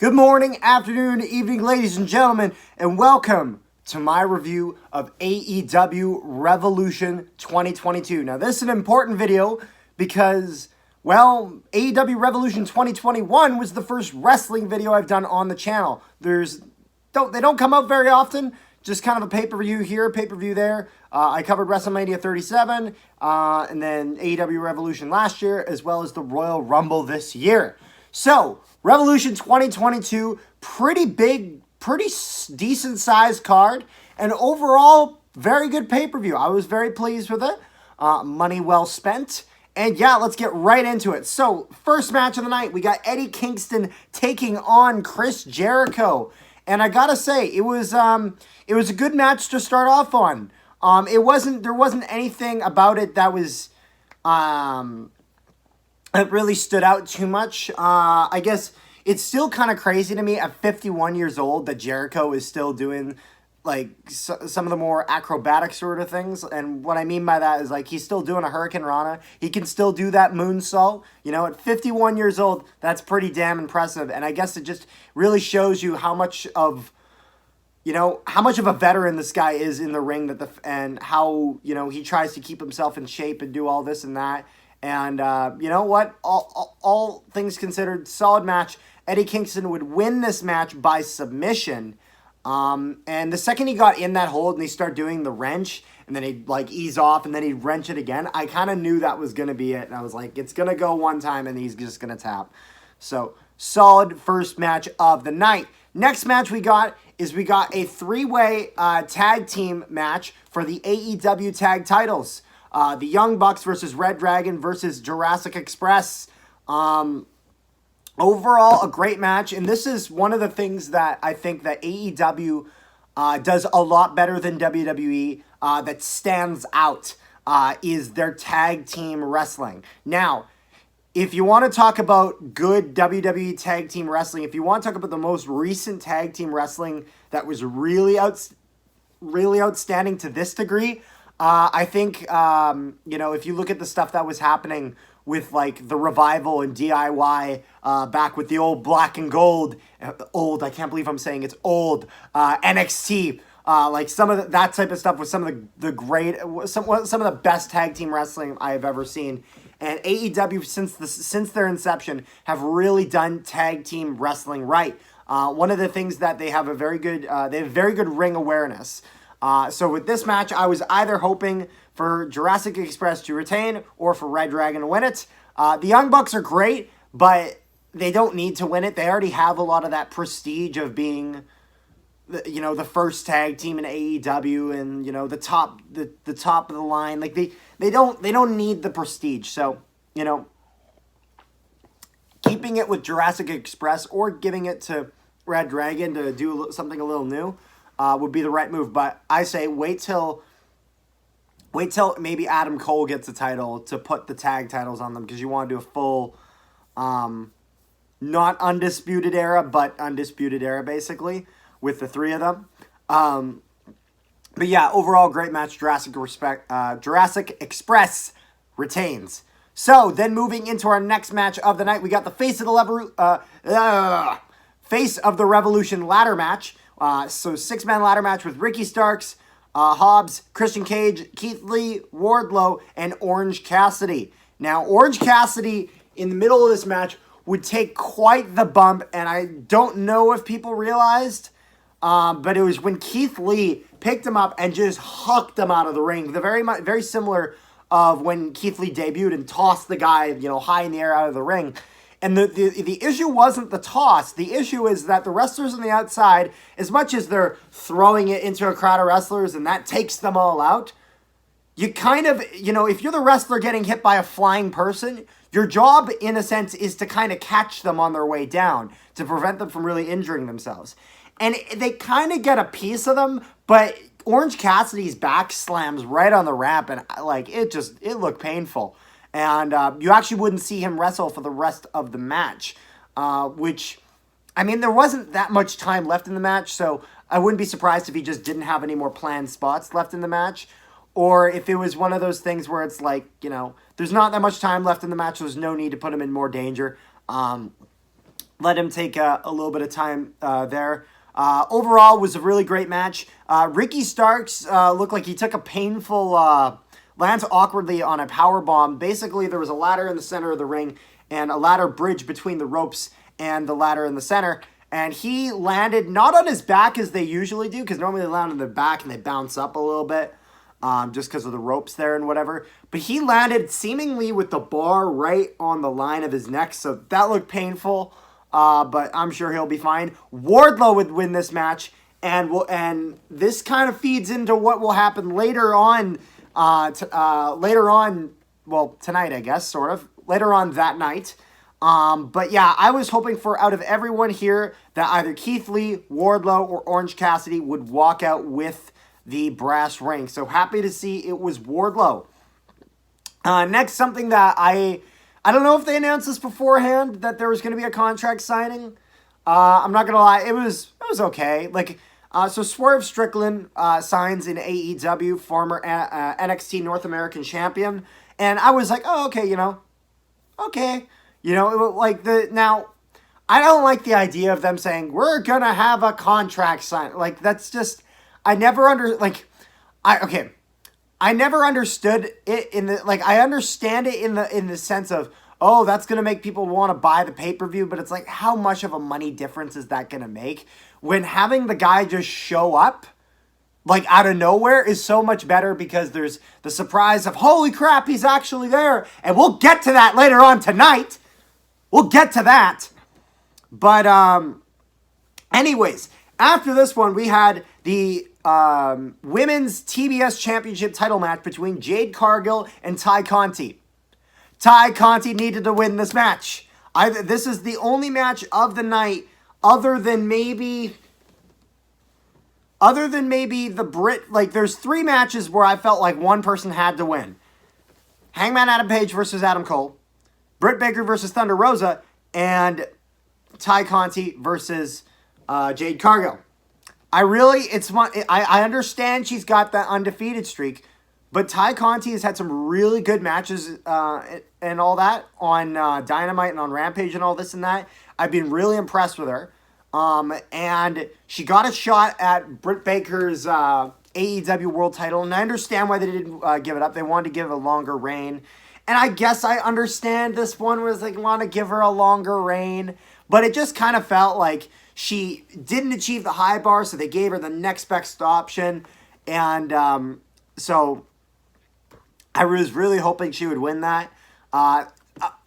Good morning, afternoon, evening, ladies and gentlemen, and welcome to my review of AEW Revolution 2022. Now, this is an important video because, well, AEW Revolution 2021 was the first wrestling video I've done on the channel. They don't come out very often, just kind of a pay-per-view here, pay-per-view there. I covered Wrestlemania 37, and then AEW Revolution last year, as well as the Royal Rumble this year. So, Revolution 2022, pretty big, pretty decent sized card, and overall, very good pay-per-view. I was very pleased with it. Money well spent. And yeah, let's get right into it. So, first match of the night, we got Eddie Kingston taking on Chris Jericho. And I gotta say, it was a good match to start off on. There wasn't anything about it that was, it really stood out too much. I guess it's still kind of crazy to me at 51 years old that Jericho is still doing like some of the more acrobatic sort of things. And what I mean by that is like he's still doing a Hurricane Rana. He can still do that moonsault. You know, at 51 years old, that's pretty damn impressive. And I guess it just really shows you how much of a veteran this guy is in the ring and how, he tries to keep himself in shape and do all this and that. And you know what? All things considered, solid match. Eddie Kingston would win this match by submission. And the second he got in that hold and he started doing the wrench, and then he'd ease off and then he'd wrench it again, I kind of knew that was going to be it. And I was like, it's going to go one time and he's just going to tap. So, solid first match of the night. Next match we got a three-way tag team match for the AEW tag titles. The Young Bucks versus Red Dragon versus Jurassic Express. Overall, a great match. And this is one of the things that I think that AEW does a lot better than WWE that stands out is their tag team wrestling. Now, if you want to talk about good WWE tag team wrestling, if you want to talk about the most recent tag team wrestling that was really outstanding to this degree, I think, if you look at the stuff that was happening with, the Revival and DIY back with the old black and gold, I can't believe I'm saying it's old, NXT, some of that type of stuff with some of some of the best tag team wrestling I have ever seen. And AEW, since their inception, have really done tag team wrestling right. One of the things that they have very good ring awareness. So with this match, I was either hoping for Jurassic Express to retain or for Red Dragon to win it. The Young Bucks are great, but they don't need to win it. They already have a lot of that prestige of being, the first tag team in AEW and, the top of the line. They don't need the prestige. So, keeping it with Jurassic Express or giving it to Red Dragon to do something a little new would be the right move. But I say wait till maybe Adam Cole gets a title to put the tag titles on them, because you want to do a full, not undisputed era, but undisputed era basically with the three of them. But yeah, overall great match. Jurassic Express retains. So then moving into our next match of the night, we got the Face of the Revolution ladder match. So 6-man ladder match with Ricky Starks, Hobbs, Christian Cage, Keith Lee, Wardlow, and Orange Cassidy. Now, Orange Cassidy in the middle of this match would take quite the bump, and I don't know if people realized, but it was when Keith Lee picked him up and just hucked him out of the ring. Very similar of when Keith Lee debuted and tossed the guy, high in the air out of the ring. And the issue wasn't the toss. The issue is that the wrestlers on the outside, as much as they're throwing it into a crowd of wrestlers and that takes them all out, you kind of, if you're the wrestler getting hit by a flying person, your job, in a sense, is to kind of catch them on their way down to prevent them from really injuring themselves. And they kind of get a piece of them, but Orange Cassidy's back slams right on the ramp, and it looked painful. And you actually wouldn't see him wrestle for the rest of the match, which, there wasn't that much time left in the match, so I wouldn't be surprised if he just didn't have any more planned spots left in the match, or if it was one of those things where it's there's not that much time left in the match, so there's no need to put him in more danger. let him take a little bit of time there. Overall, was a really great match. Ricky Starks looked like he took a painful lands awkwardly on a power bomb. Basically, there was a ladder in the center of the ring and a ladder bridge between the ropes and the ladder in the center. And he landed not on his back as they usually do, because normally they land on their back and they bounce up a little bit, just because of the ropes there and whatever. But he landed seemingly with the bar right on the line of his neck, so that looked painful. But I'm sure he'll be fine. Wardlow would win this match, and this kind of feeds into what will happen later on. Tonight, I guess, sort of later on that night. But yeah, I was hoping for, out of everyone here, that either Keith Lee, Wardlow, or Orange Cassidy would walk out with the brass ring. So happy to see it was Wardlow. Next, something that I don't know if they announced this beforehand, that there was going to be a contract signing. I'm not going to lie, it was okay. So Swerve Strickland signs in AEW, former NXT North American champion. And I was like, oh, okay, okay. Now, I don't like the idea of them saying, we're going to have a contract sign. That's just, I never understood it I understand it in the sense of, oh, that's going to make people want to buy the pay-per-view, but it's like, how much of a money difference is that going to make? When having the guy just show up, out of nowhere, is so much better, because there's the surprise of, holy crap, he's actually there, and we'll get to that later on tonight. We'll get to that. But, anyways, after this one, we had the Women's TBS Championship title match between Jade Cargill and Ty Conti. Ty Conti needed to win this match. This is the only match of the night, other than maybe the Britt. There's 3 matches where I felt like one person had to win. Hangman Adam Page versus Adam Cole, Britt Baker versus Thunder Rosa, and Ty Conti versus Jade Cargill. I understand she's got that undefeated streak, but Ty Conti has had some really good matches and all that on Dynamite and on Rampage and all this and that. I've been really impressed with her. And she got a shot at Britt Baker's AEW World title, and I understand why they didn't give it up. They wanted to give a longer reign. And I guess I understand this one was want to give her a longer reign, but it just kind of felt like she didn't achieve the high bar, so they gave her the next best option. And so I was really hoping she would win that.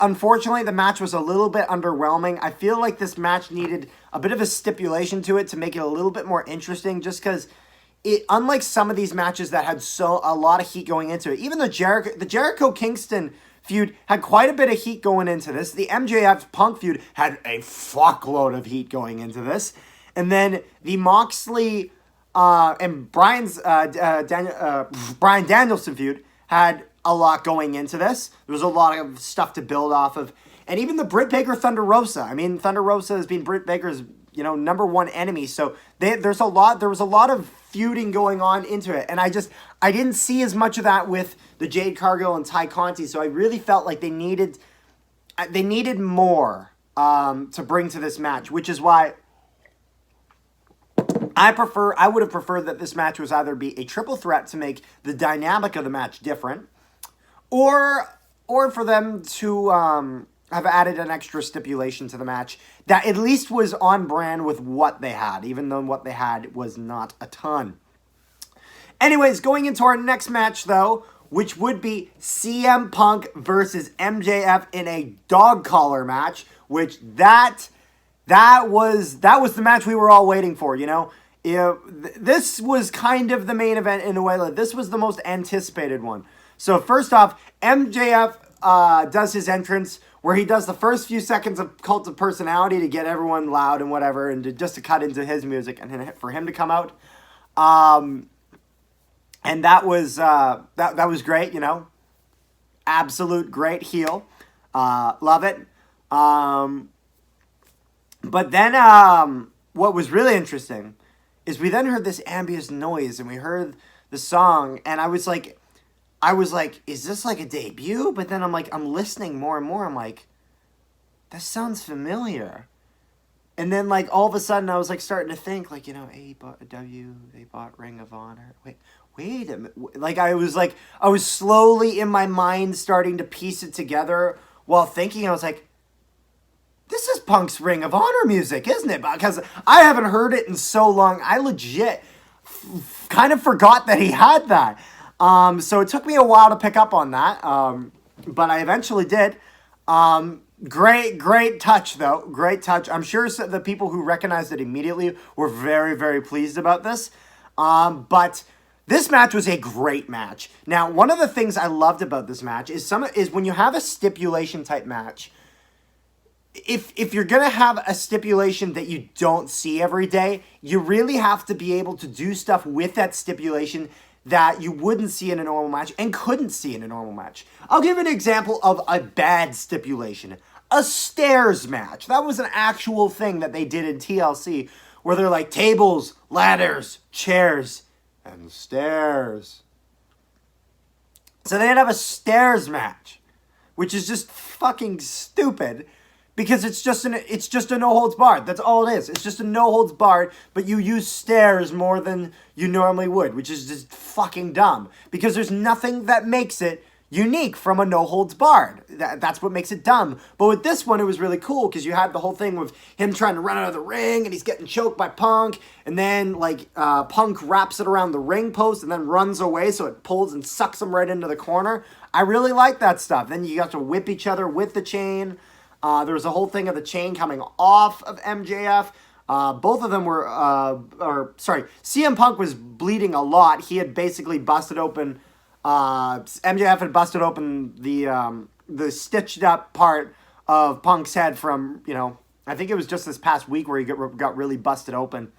Unfortunately, the match was a little bit underwhelming. I feel like this match needed a bit of a stipulation to it to make it a little bit more interesting, just because unlike some of these matches that had a lot of heat going into it, even the Jericho Kingston feud had quite a bit of heat going into this. The MJF Punk feud had a fuckload of heat going into this. And then the Moxley and Brian Danielson feud had a lot going into this. There was a lot of stuff to build off of. And even the Britt Baker Thunder Rosa. I mean, Thunder Rosa has been Britt Baker's, number one enemy. So there was a lot of feuding going on into it. And I didn't see as much of that with the Jade Cargill and Ty Conti. So I really felt like they needed more to bring to this match, which is why I would have preferred that this match was either be a triple threat to make the dynamic of the match different, or for them to have added an extra stipulation to the match that at least was on brand with what they had, even though what they had was not a ton. Anyways, going into our next match, though, which would be CM Punk versus MJF in a dog collar match, which that was the match we were all waiting for, This was kind of the main event in a way. This was the most anticipated one. So first off, MJF does his entrance, where he does the first few seconds of Cult of Personality to get everyone loud and whatever, and just to cut into his music and for him to come out. And that was that was great, absolute great heel. Love it. But then what was really interesting is we then heard this ambient noise and we heard the song, and I was like, is this like a debut? But then I'm listening more and more. I'm like, that sounds familiar. And then, like, all of a sudden, I was, like, starting to think, like, you know, AEW, they bought Ring of Honor. Wait a minute. Like, I was slowly in my mind starting to piece it together while thinking. I was like, this is Punk's Ring of Honor music, isn't it? Because I haven't heard it in so long. I legit kind of forgot that he had that. So it took me a while to pick up on that. But I eventually did. Great touch, though. Great touch. I'm sure the people who recognized it immediately were very, very pleased about this. But this match was a great match. Now, one of the things I loved about this match is when you have a stipulation type match, if you're going to have a stipulation that you don't see every day, you really have to be able to do stuff with that stipulation that you wouldn't see in a normal match and couldn't see in a normal match. I'll give an example of a bad stipulation. A stairs match. That was an actual thing that they did in TLC, where they're like tables, ladders, chairs, and stairs. So they'd have a stairs match, which is just fucking stupid. Because it's just a no holds barred. That's all it is. It's just a no holds barred, but you use stairs more than you normally would, which is just fucking dumb. Because there's nothing that makes it unique from a no holds barred. That's what makes it dumb. But with this one, it was really cool because you had the whole thing with him trying to run out of the ring and he's getting choked by Punk, and then Punk wraps it around the ring post and then runs away, so it pulls and sucks him right into the corner. I really like that stuff. Then you got to whip each other with the chain. There was a whole thing of the chain coming off of MJF. Both of them were, CM Punk was bleeding a lot. He had basically busted open, MJF had busted open the stitched up part of Punk's head from, I think it was just this past week where he got really busted open.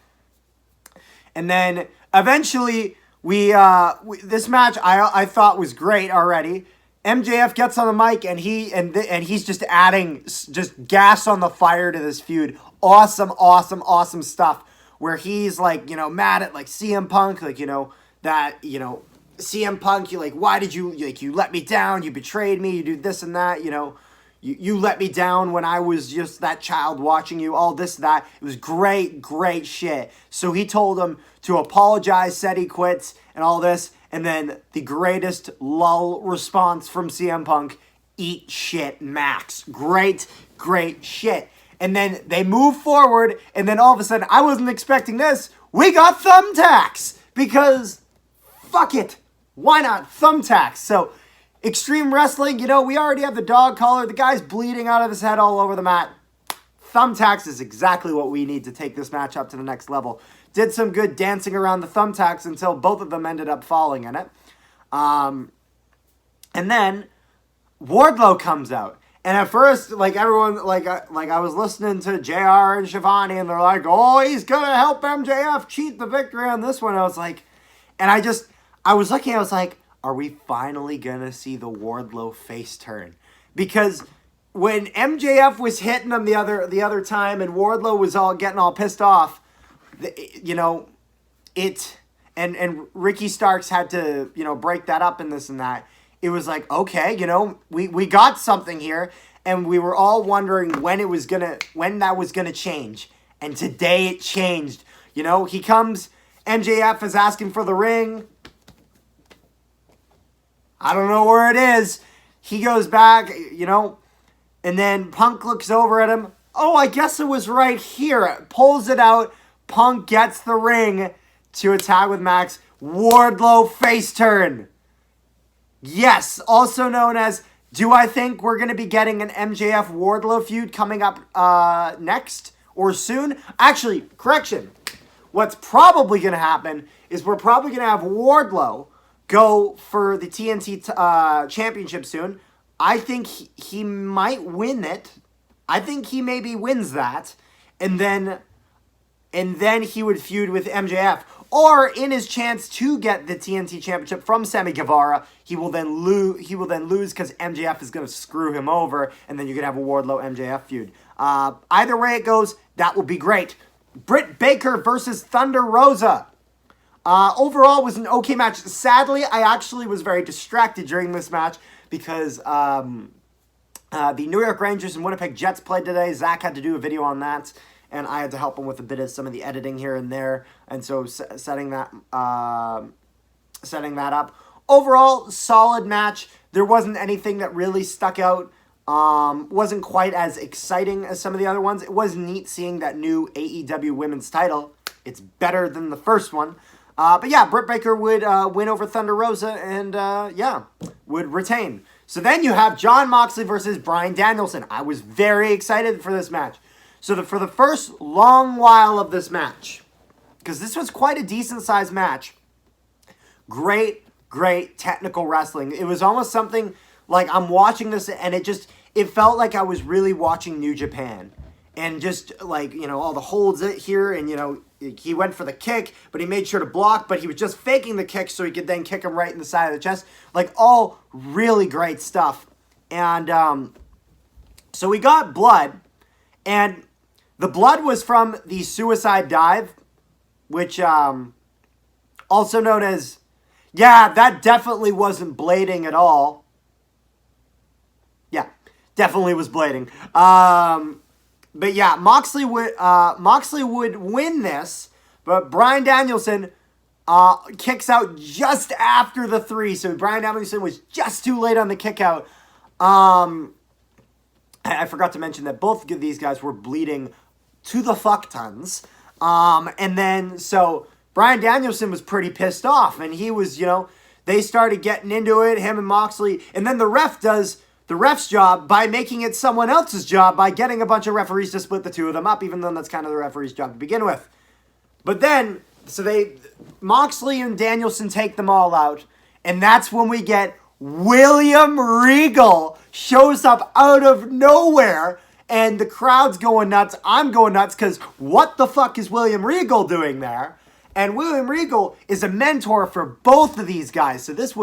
And then eventually this match I thought was great already. MJF gets on the mic and he's just adding just gas on the fire to this feud. Awesome stuff. Where he's mad at CM Punk, CM Punk, why did you you let me down? You betrayed me. You do this and that. You let me down when I was just that child watching you. All this that. It was great shit. So he told him to apologize, said he quits, and all this. And then the greatest lull response from CM Punk, eat shit, Max. Great shit. And then they move forward, and then all of a sudden, I wasn't expecting this. We got thumbtacks! Because, fuck it. Why not? Thumbtacks. So, Extreme Wrestling, we already have the dog collar. The guy's bleeding out of his head all over the mat. Thumbtacks is exactly what we need to take this match up to the next level. Did some good dancing around the thumbtacks until both of them ended up falling in it. And then Wardlow comes out. And at first, everyone, I was listening to JR and Shivani, and they're like, oh, he's going to help MJF cheat the victory on this one. I was like, and I was looking, I was like, are we finally going to see the Wardlow face turn? Because when MJF was hitting him the other time and Wardlow was getting all pissed off, and Ricky Starks had to, break that up and this and that. It was like, okay, we got something here, and we were all wondering when that was gonna change. And today it changed. He comes, MJF is asking for the ring. I don't know where it is. He goes back, and then Punk looks over at him. Oh, I guess it was right here. Pulls it out. Punk gets the ring to attack with Max. Wardlow face turn. Yes, also known as, do I think we're going to be getting an MJF Wardlow feud coming up next or soon? Actually, correction. What's probably going to happen is we're probably going to have Wardlow go for the TNT championship soon. I think he might win it. I think he maybe wins that. And then he would feud with MJF. Or in his chance to get the TNT championship from Sammy Guevara, he will then lose because MJF is going to screw him over, and then you're going to have a Wardlow MJF feud. Either way it goes, that will be great. Britt Baker versus Thunder Rosa. Overall, was an okay match. Sadly, I actually was very distracted during this match because the New York Rangers and Winnipeg Jets played today. Zach had to do a video on that. and I had to help him with a bit of some of the editing here and there, and so setting that up. Overall, solid match. There wasn't anything that really stuck out. Wasn't quite as exciting as some of the other ones. It was neat seeing that new AEW Women's title. It's better than the first one. But yeah, Britt Baker would win over Thunder Rosa and, would retain. So then you have Jon Moxley versus Bryan Danielson. I was very excited for this match. So for the first long while of this match, because this was quite a decent-sized match, great technical wrestling. It was almost something like I'm watching this and it felt like I was really watching New Japan. And just like, all the holds here and, he went for the kick, but he made sure to block, but he was just faking the kick so he could then kick him right in the side of the chest. Like, all really great stuff. And so we got blood, and the blood was from the suicide dive, which also known as, yeah, that definitely wasn't blading at all. Yeah, definitely was blading. But yeah, Moxley would win this, but Bryan Danielson kicks out just after the 3. So Bryan Danielson was just too late on the kick out. I forgot to mention that both of these guys were bleeding to the fuck tons. And then so Bryan Danielson was pretty pissed off, and he was, they started getting into it, him and Moxley, and then the ref does the ref's job by making it someone else's job by getting a bunch of referees to split the two of them up, even though that's kind of the referee's job to begin with. But then, Moxley and Danielson take them all out, and that's when we get William Regal shows up out of nowhere, and the crowd's going nuts. I'm going nuts, because what the fuck is William Regal doing there? And William Regal is a mentor for both of these guys. So this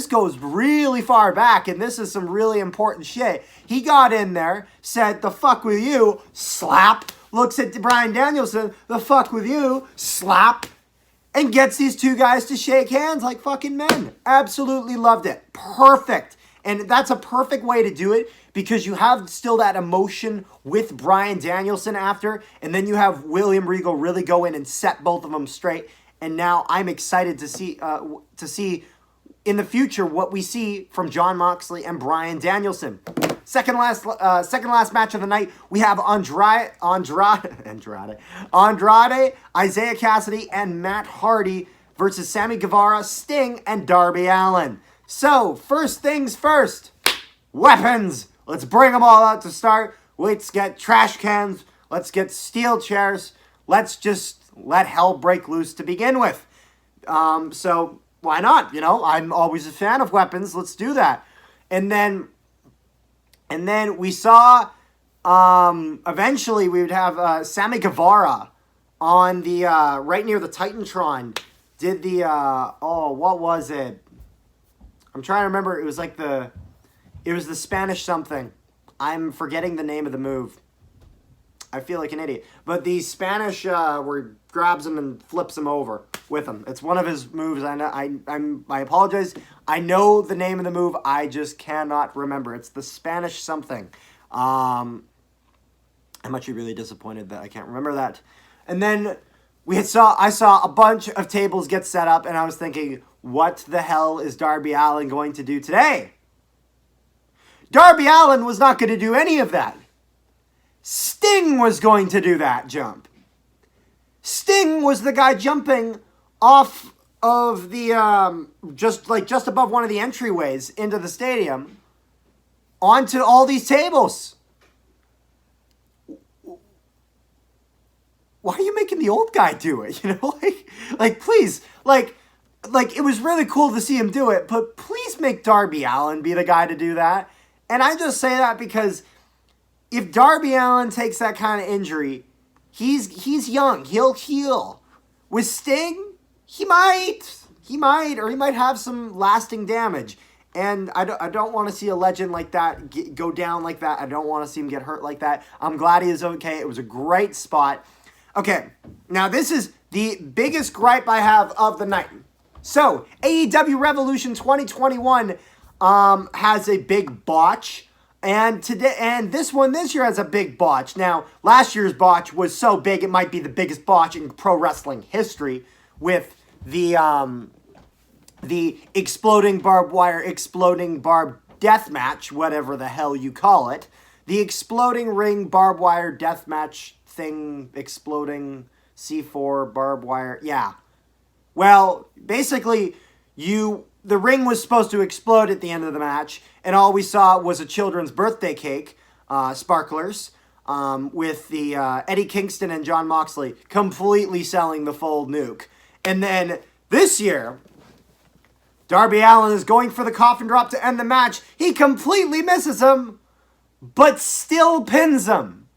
goes really far back, and this is some really important shit. He got in there, said, "The fuck with you," slap, looks at Bryan Danielson, "The fuck with you," slap, and gets these two guys to shake hands like fucking men. Absolutely loved it. Perfect. And that's a perfect way to do it, because you have still that emotion with Bryan Danielson after, and then you have William Regal really go in and set both of them straight. And now I'm excited to see in the future what we see from Jon Moxley and Bryan Danielson. Second last match of the night, we have Andrade, Isaiah Cassidy, and Matt Hardy versus Sammy Guevara, Sting, and Darby Allin. So, first things first, weapons. Let's bring them all out to start. Let's get trash cans. Let's get steel chairs. Let's just let hell break loose to begin with. So, why not? I'm always a fan of weapons. Let's do that. And then we saw, eventually we would have Sammy Guevara on the, right near the Titantron. Did the, what was it? I'm trying to remember. It was the Spanish something. I'm forgetting the name of the move. I feel like an idiot. But the Spanish, where he grabs him and flips him over with him. It's one of his moves. I know. I apologize. I know the name of the move. I just cannot remember. It's the Spanish something. I'm actually really disappointed that I can't remember that. And then I saw a bunch of tables get set up, and I was thinking, what the hell is Darby Allin going to do today? Darby Allin was not going to do any of that. Sting was going to do that jump. Sting was the guy jumping off of the, just above one of the entryways into the stadium onto all these tables. Why are you making the old guy do it? Please, it was really cool to see him do it, but please make Darby Allin be the guy to do that. And I just say that because if Darby Allin takes that kind of injury, he's young. He'll heal. With Sting, he might, or he might have some lasting damage. And I don't want to see a legend like that go down like that. I don't want to see him get hurt like that. I'm glad he is okay. It was a great spot. Okay, now this is the biggest gripe I have of the night. So, AEW Revolution 2021 has a big botch. And this one this year has a big botch. Now, last year's botch was so big it might be the biggest botch in pro wrestling history, with the exploding barbed death match, whatever the hell you call it. The exploding ring barbed wire death match thing, exploding C4 barbed wire. Yeah. Well, basically, the ring was supposed to explode at the end of the match, and all we saw was a children's birthday cake, sparklers, with the Eddie Kingston and John Moxley completely selling the full nuke. And then this year, Darby Allin is going for the coffin drop to end the match. He completely misses him, but still pins him.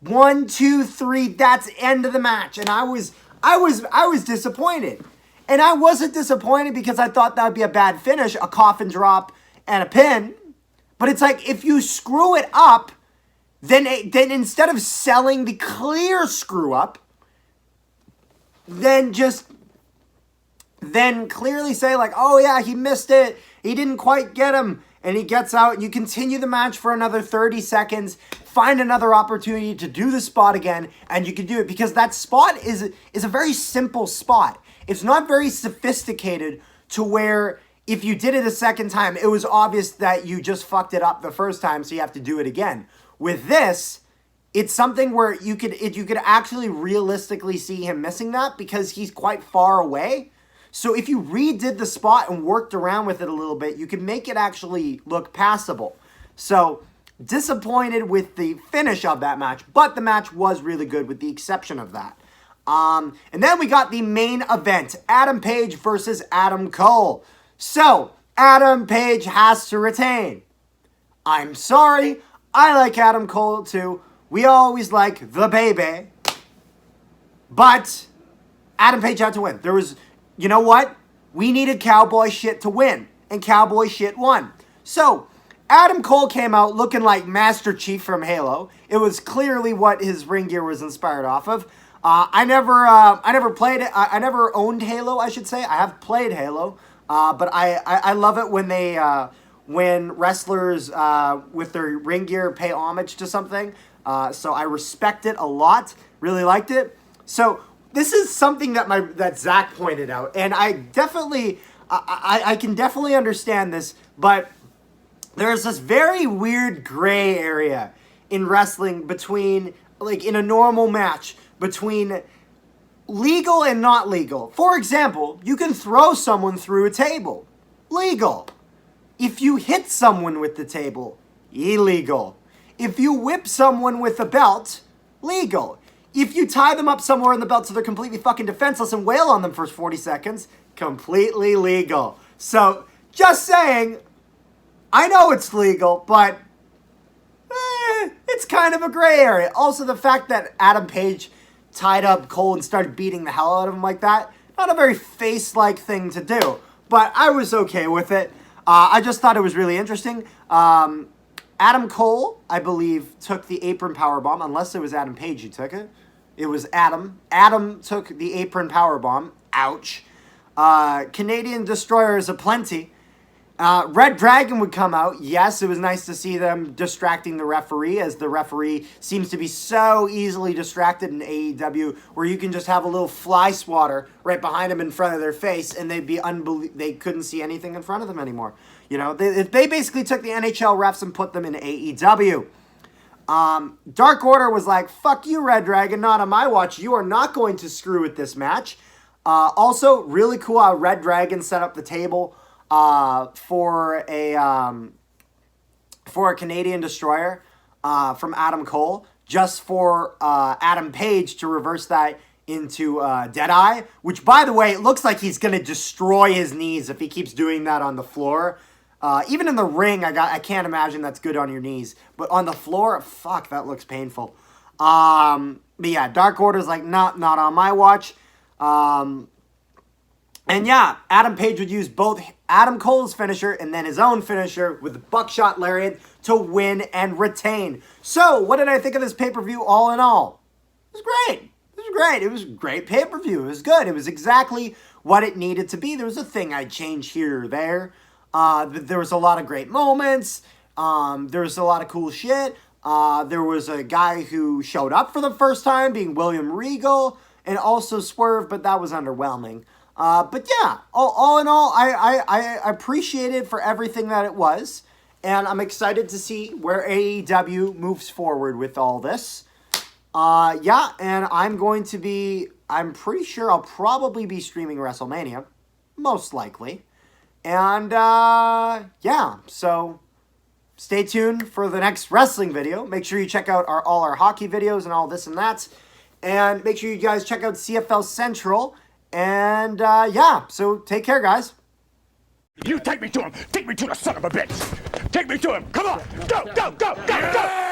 1, 2, 3. That's end of the match, and I was disappointed. And I wasn't disappointed because I thought that would be a bad finish, a coffin drop and a pin. But it's like, if you screw it up, then instead of selling the clear screw up, then clearly say like, oh yeah, he missed it. He didn't quite get him. And he gets out, and you continue the match for another 30 seconds, find another opportunity to do the spot again, and you can do it. Because that spot is a very simple spot. It's not very sophisticated to where if you did it a second time, it was obvious that you just fucked it up the first time, so you have to do it again. With this, it's something where you could actually realistically see him missing that because he's quite far away. So if you redid the spot and worked around with it a little bit, you could make it actually look passable. So disappointed with the finish of that match, but the match was really good with the exception of that. And then we got the main event, Adam Page versus Adam Cole. So, Adam Page has to retain. I'm sorry, I like Adam Cole too. We always like the baby. But, Adam Page had to win. You know what? We needed cowboy shit to win, and cowboy shit won. So, Adam Cole came out looking like Master Chief from Halo. It was clearly what his ring gear was inspired off of. I never played it. I never owned Halo, I should say. I have played Halo, but I love it when wrestlers with their ring gear pay homage to something. So I respect it a lot. Really liked it. So this is something that Zach pointed out, and I can definitely understand this, but there's this very weird gray area in wrestling between, like in a normal match, between legal and not legal. For example, you can throw someone through a table. Legal. If you hit someone with the table, illegal. If you whip someone with a belt, legal. If you tie them up somewhere in the belt so they're completely fucking defenseless and wail on them for 40 seconds, completely legal. So, just saying, I know it's legal, but it's kind of a gray area. Also, the fact that Adam Page tied up Cole and started beating the hell out of him like that, not a very face-like thing to do, but I was okay with it. I just thought it was really interesting. Adam Cole, I believe, took the apron powerbomb, unless it was Adam Page who took it. It was Adam. Adam took the apron powerbomb. Ouch. Canadian Destroyers aplenty. Red Dragon would come out. Yes, it was nice to see them distracting the referee, as the referee seems to be so easily distracted in AEW, where you can just have a little fly swatter right behind them in front of their face, and they couldn't see anything in front of them anymore. You know, they basically took the NHL refs and put them in AEW. Dark Order was like, fuck you, Red Dragon, not on my watch. You are not going to screw with this match. Also, really cool how Red Dragon set up the table for a Canadian Destroyer from Adam Cole, just for Adam Page to reverse that into Deadeye, which, by the way, it looks like he's going to destroy his knees if he keeps doing that on the floor. Even in the ring, I can't imagine that's good on your knees. But on the floor, fuck, that looks painful. But yeah, Dark Order's like, not on my watch. And yeah, Adam Page would use both Adam Cole's finisher and then his own finisher with the buckshot lariat to win and retain. So, what did I think of this pay-per-view all in all? It was great. It was great. It was a great pay-per-view. It was good. It was exactly what it needed to be. There was a thing I'd change here or there. There was a lot of great moments. There's a lot of cool shit. There was a guy who showed up for the first time, being William Regal, and also Swerve, but that was underwhelming. But yeah, all in all, I appreciate it for everything that it was, and I'm excited to see where AEW moves forward with all this. Yeah, and I'm pretty sure I'll probably be streaming WrestleMania, most likely. And, yeah, so stay tuned for the next wrestling video. Make sure you check out all our hockey videos and all this and that. And make sure you guys check out CFL Central. And, yeah, so take care, guys. You take me to him. Take me to the son of a bitch. Take me to him. Come on. Go, go, go, go, go.